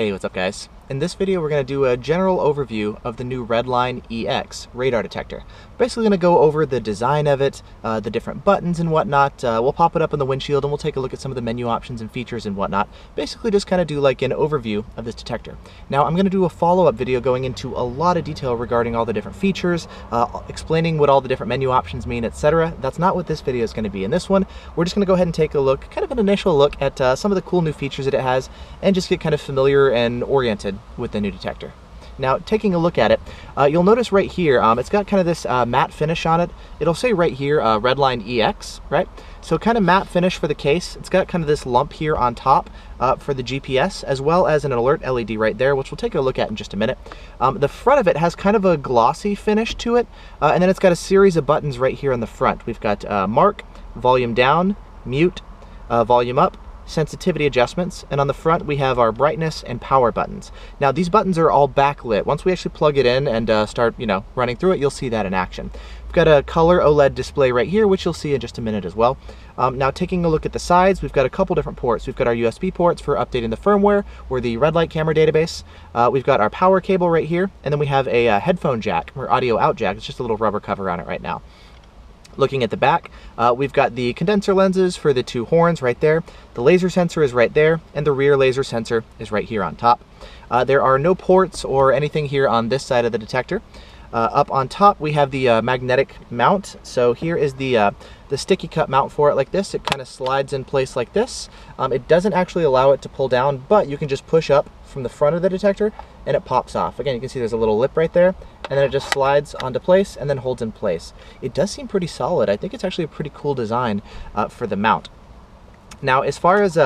Hey, what's up guys? In this video we're going to do a general overview of the new Redline EX radar detector. Basically going to go over the design of it, the different buttons and whatnot. We'll pop it up on the windshield and we'll take a look at some of the menu options and features and whatnot. Basically just kind of do like an overview of this detector. Now I'm going to do a follow-up video going into a lot of detail regarding all the different features, explaining what all the different menu options mean, etc. That's not what this video is going to be. In this one we're just going to go ahead and take a look, kind of an initial look at some of the cool new features that it has and just get kind of familiar and oriented with the new detector. Now, taking a look at it, you'll notice right here, it's got kind of this matte finish on it. It'll say right here, Redline EX, right? So kind of matte finish for the case. It's got kind of this lump here on top for the GPS, as well as an alert LED right there, which we'll take a look at in just a minute. The front of it has kind of a glossy finish to it, and then it's got a series of buttons right here on the front. We've got mark, volume down, mute, volume up, sensitivity adjustments, and on the front we have our brightness and power buttons. Now these buttons are all backlit. Once we actually plug it in and start running through it, you'll see that in action. We've got a color OLED display right here, which you'll see in just a minute as well. Now taking a look at the sides, we've got a couple different ports. We've got our USB ports for updating the firmware or the red light camera database. We've got our power cable right here, and then we have a headphone jack or audio out jack. It's just a little rubber cover on it right now. Looking at the back, we've got the condenser lenses for the two horns right there. The laser sensor is right there, and the rear laser sensor is right here on top. There are no ports or anything here on this side of the detector. Up on top, we have the magnetic mount. So here is the sticky cut mount for it like this. It kind of slides in place like this. It doesn't actually allow it to pull down, but you can just push up from the front of the detector and it pops off. Again, you can see there's a little lip right there, and then it just slides onto place and then holds in place. It does seem pretty solid. I think it's actually a pretty cool design for the mount. Now, as far as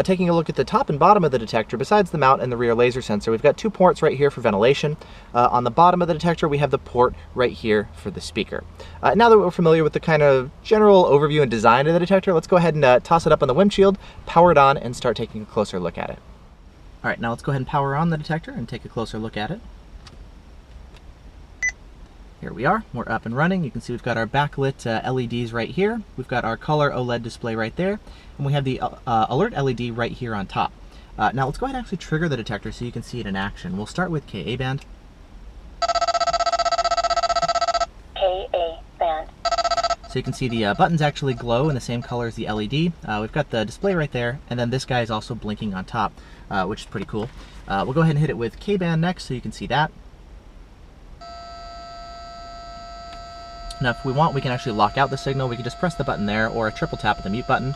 taking a look at the top and bottom of the detector, besides the mount and the rear laser sensor, we've got two ports right here for ventilation. On the bottom of the detector, we have the port right here for the speaker. Now that we're familiar with the kind of general overview and design of the detector, let's go ahead and toss it up on the windshield, power it on, and start taking a closer look at it. All right, now let's go ahead and power on the detector and take a closer look at it. Here we are, we're up and running. You can see we've got our backlit LEDs right here. We've got our color OLED display right there. And we have the alert LED right here on top. Now let's go ahead and actually trigger the detector so you can see it in action. We'll start with KA band. KA band. So you can see the buttons actually glow in the same color as the LED. We've got the display right there, and then this guy is also blinking on top, which is pretty cool. We'll go ahead and hit it with K band next so you can see that. Now if we want, we can actually lock out the signal. We can just press the button there, or a triple tap of the mute button.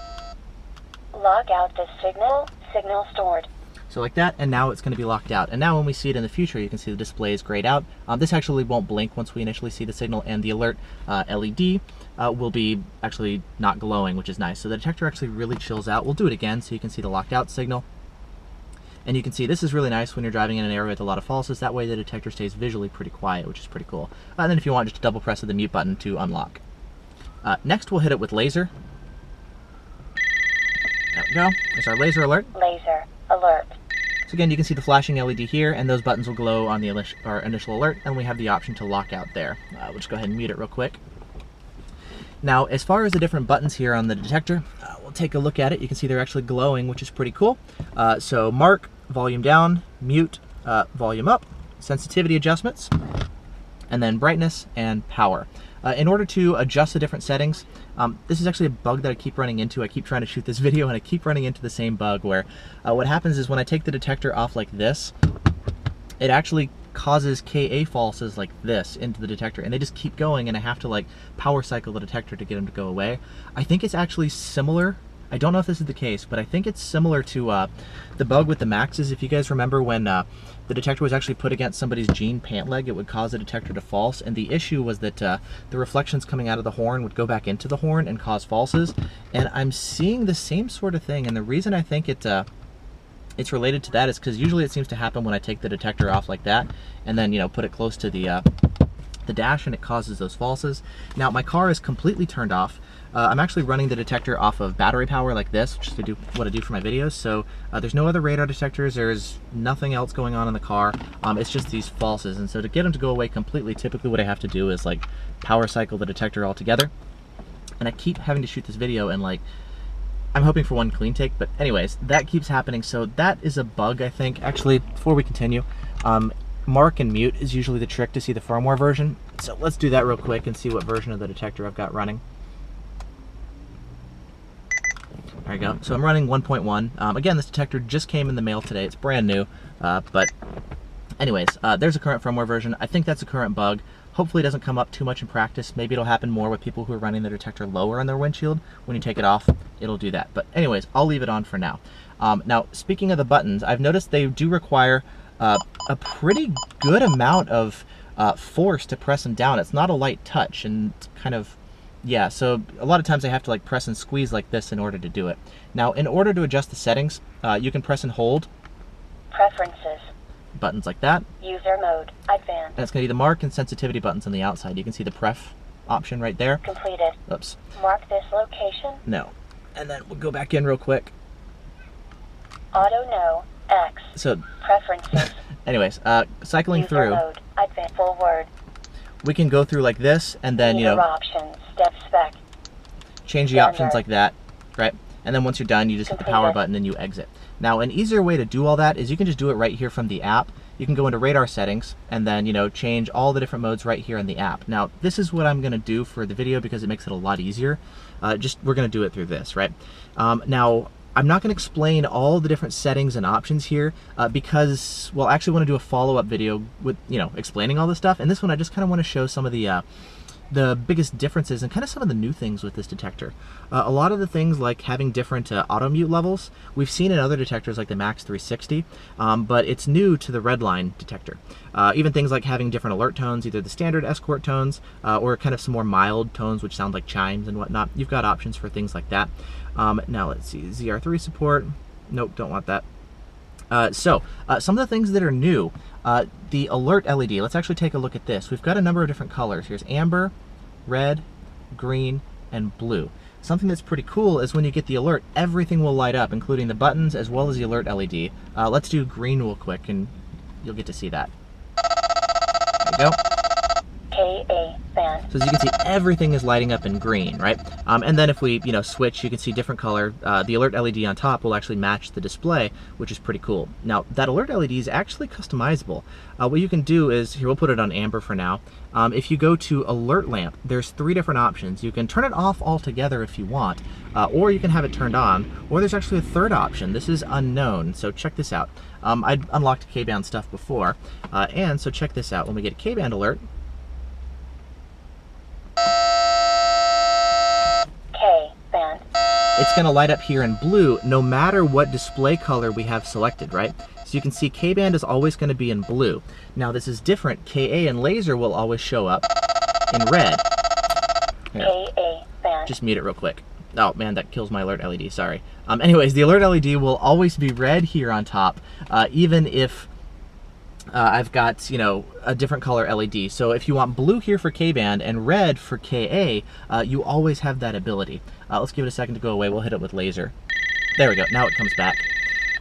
Lock out the signal. Signal stored. So like that, and now it's going to be locked out. And now when we see it in the future, you can see the display is grayed out. This actually won't blink once we initially see the signal, and the alert LED will be actually not glowing, which is nice. So the detector actually really chills out. We'll do it again so you can see the locked out signal. And you can see this is really nice when you're driving in an area with a lot of falses. That way the detector stays visually pretty quiet, which is pretty cool. And then if you want, just double press the mute button to unlock. Next we'll hit it with laser. There we go. There's our laser alert. Laser alert. So again, you can see the flashing LED here, and those buttons will glow on the initial alert, and we have the option to lock out there. We'll just go ahead and mute it real quick. Now, as far as the different buttons here on the detector, we'll take a look at it. You can see they're actually glowing, which is pretty cool. So mark, volume down, mute, volume up, sensitivity adjustments, and then brightness and power. In order to adjust the different settings, this is actually a bug that I keep running into. I keep trying to shoot this video and I keep running into the same bug where what happens is when I take the detector off like this, it actually causes KA falses like this into the detector, and they just keep going, and I have to like power cycle the detector to get them to go away. I think it's actually similar. I don't know if this is the case, but I think it's similar to the bug with the Maxes. If you guys remember when the detector was actually put against somebody's jean pant leg, it would cause the detector to false, and the issue was that the reflections coming out of the horn would go back into the horn and cause falses. And I'm seeing the same sort of thing, and the reason I think it's related to that is because usually it seems to happen when I take the detector off like that and then put it close to the dash, and it causes those falses. Now my car is completely turned off. I'm actually running the detector off of battery power like this, just to do what I do for my videos. So there's no other radar detectors, there's nothing else going on in the car. It's just these falses, and so to get them to go away completely, typically what I have to do is like power cycle the detector altogether. And I keep having to shoot this video, and like I'm hoping for one clean take, but anyways, that keeps happening. So that is a bug, I think. Actually, before we continue, mark and mute is usually the trick to see the firmware version. So let's do that real quick and see what version of the detector I've got running. There you go. So I'm running 1.1. Again, this detector just came in the mail today. It's brand new, but anyways, there's a current firmware version. I think that's a current bug. Hopefully it doesn't come up too much in practice. Maybe it'll happen more with people who are running the detector lower on their windshield. When you take it off, it'll do that. But anyways, I'll leave it on for now. Now, speaking of the buttons, I've noticed they do require a pretty good amount of force to press them down. It's not a light touch, and it's kind of, yeah, so a lot of times I have to like press and squeeze like this in order to do it. Now, in order to adjust the settings, you can press and hold. Preferences. Buttons like that. User mode. Advanced. And it's going to be the mark and sensitivity buttons on the outside. You can see the pref option right there. Completed. Oops. Mark this location. No. And then we'll go back in real quick. Auto no. X. So, Preferences. anyways, cycling User through, mode. Advanced. Forward. we can go through like this and then, you Meter know, options. Step spec. change the Standard. options like that, right? And then once you're done, you just hit the power Completed. button and you exit. Now, an easier way to do all that is you can just do it right here from the app. You can go into radar settings and then, you know, change all the different modes right here in the app. Now, this is what I'm going to do for the video because it makes it a lot easier. We're going to do it through this, right? Now, I'm not going to explain all the different settings and options here because, well, I actually want to do a follow-up video with, you know, explaining all this stuff. And this one, I just kind of want to show some of the biggest differences and kind of some of the new things with this detector. A lot of the things like having different auto mute levels, we've seen in other detectors like the Max 360, but it's new to the Redline detector. Even things like having different alert tones, either the standard Escort tones or kind of some more mild tones which sound like chimes and whatnot. You've got options for things like that. Now let's see, ZR3 support. Nope, don't want that. Some of the things that are new, the alert LED, let's actually take a look at this. We've got a number of different colors. Here's amber, red, green, and blue. Something that's pretty cool is when you get the alert, everything will light up, including the buttons as well as the alert LED. Let's do green real quick and you'll get to see that. There we go. KA band. So as you can see, everything is lighting up in green, right? And then if we, you know, switch, you can see different color. The alert LED on top will actually match the display, which is pretty cool. Now, that alert LED is actually customizable. What you can do is, here, we'll put it on amber for now. If you go to alert lamp, there's 3 different options. You can turn it off altogether if you want, or you can have it turned on, or there's actually a third option. This is unknown, so check this out. I'd unlocked K-band stuff before, and so check this out. When we get a K-band alert, Band. it's going to light up here in blue no matter what display color we have selected, right? So you can see K-band is always going to be in blue. Now this is different. KA and laser will always show up in red. Here, KA band. just mute it real quick. Oh man, that kills my alert LED, sorry. Anyways, the alert LED will always be red here on top, even if I've got, you know, a different color LED. So if you want blue here for K-band and red for KA, you always have that ability. Let's give it a second to go away. We'll hit it with laser. There we go. Now it comes back.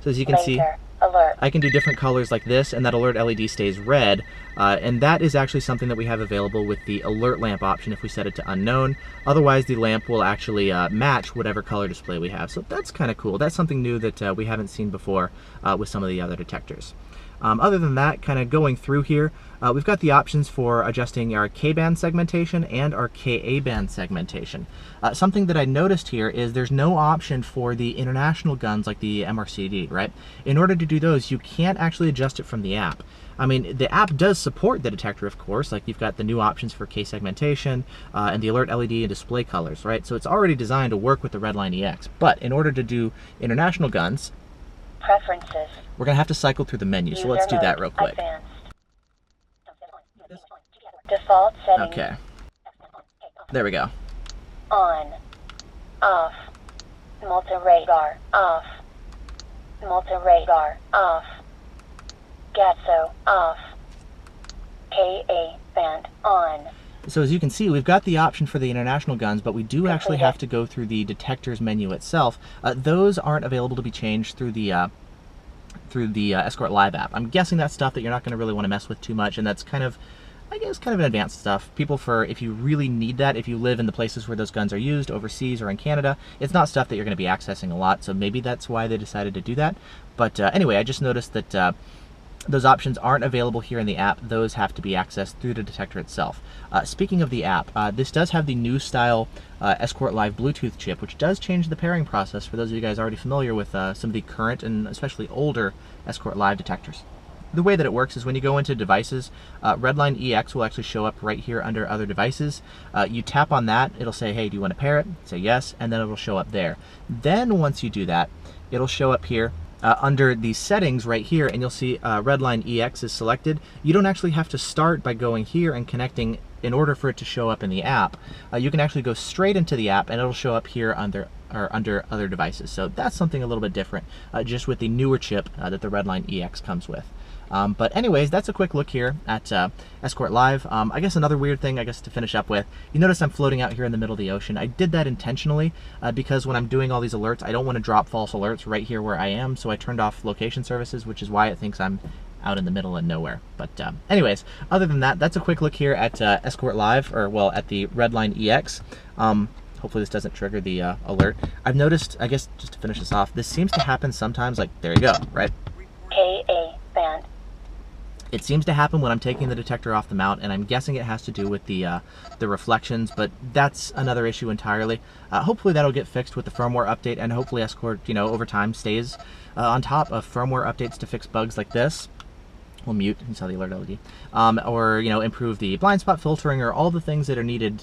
So as you can see, alert. I can do different colors like this, and that alert LED stays red. And that is actually something that we have available with the alert lamp option if we set it to unknown. Otherwise, the lamp will actually match whatever color display we have. So that's kind of cool. That's something new that we haven't seen before with some of the other detectors. Other than that, kind of going through here, we've got the options for adjusting our K-band segmentation and our KA-band segmentation. Something that I noticed here is there's no option for the international guns like the MRCD, right? In order to do those, you can't actually adjust it from the app. I mean, the app does support the detector, of course, like you've got the new options for K segmentation and the alert LED and display colors, right? So it's already designed to work with the Redline EX. But in order to do international guns, Preferences. we're going to have to cycle through the menu, so let's do that real quick. Advanced. Default settings. Okay, there we go. On. Off. Multi-radar. Off. Multi-radar. Off. Gatso. Off. KA band. On. So as you can see, we've got the option for the international guns, but we do actually have to go through the detectors menu itself. Those aren't available to be changed through the Escort Live app. I'm guessing that's stuff that you're not going to really want to mess with too much, and that's kind of I guess kind of an advanced stuff. People if you really need that, if you live in the places where those guns are used, overseas or in Canada, it's not stuff that you're going to be accessing a lot, so maybe that's why they decided to do that. But anyway, I just noticed that those options aren't available here in the app. Those have to be accessed through the detector itself. Speaking of the app, this does have the new style Escort Live Bluetooth chip, which does change the pairing process for those of you guys already familiar with some of the current and especially older Escort Live detectors. The way that it works is when you go into devices, Redline EX will actually show up right here under other devices. You tap on that, it'll say, hey, do you want to pair it? Say yes, and then it'll show up there. Then once you do that, it'll show up here under the settings right here, and you'll see Redline EX is selected. You don't actually have to start by going here and connecting in order for it to show up in the app. You can actually go straight into the app and it'll show up here under other devices. So that's something a little bit different, just with the newer chip that the Redline EX comes with. But anyways, that's a quick look here at Escort Live. I guess another weird thing, to finish up with, you notice I'm floating out here in the middle of the ocean. I did that intentionally because when I'm doing all these alerts, I don't want to drop false alerts right here where I am, so I turned off location services, which is why it thinks I'm out in the middle of nowhere. But anyways, other than that, that's a quick look here at Escort Live, or well, at the Redline EX. Hopefully this doesn't trigger the alert. I've noticed, I guess just to finish this off, this seems to happen sometimes, like, there you go, right? KA band. It seems to happen when I'm taking the detector off the mount, and I'm guessing it has to do with the reflections, but that's another issue entirely. Hopefully that'll get fixed with the firmware update, and hopefully Escort, over time stays on top of firmware updates to fix bugs like this. We'll mute, you saw the alert LED. Or, improve the blind spot filtering, or all the things that are needed.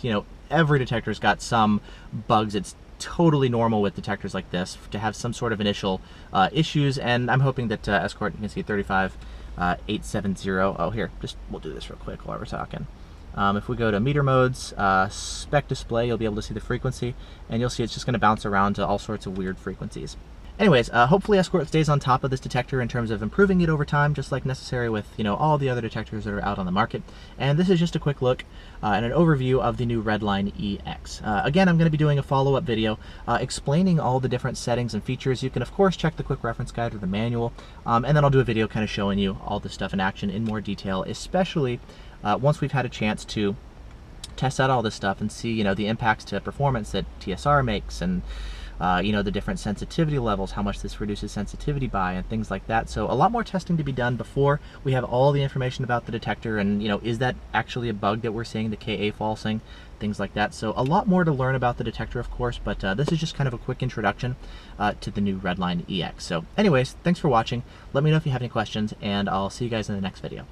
Every detector's got some bugs. It's totally normal with detectors like this to have some sort of initial issues, and I'm hoping that Escort, you can see 35870. Oh, here, we'll do this real quick while we're talking. If we go to meter modes, spec display, you'll be able to see the frequency, and you'll see it's just going to bounce around to all sorts of weird frequencies. Anyways, hopefully Escort stays on top of this detector in terms of improving it over time, just like necessary with, all the other detectors that are out on the market. And this is just a quick look and an overview of the new Redline EX. Again, I'm going to be doing a follow-up video explaining all the different settings and features. You can, of course, check the quick reference guide or the manual, and then I'll do a video kind of showing you all this stuff in action in more detail, especially once we've had a chance to test out all this stuff and see, the impacts to performance that TSR makes, and the different sensitivity levels, how much this reduces sensitivity by, and things like that. So a lot more testing to be done before we have all the information about the detector, and is that actually a bug that we're seeing, the KA falsing, things like that. So a lot more to learn about the detector, of course, but this is just kind of a quick introduction to the new Redline EX. So anyways, thanks for watching. Let me know if you have any questions, and I'll see you guys in the next video.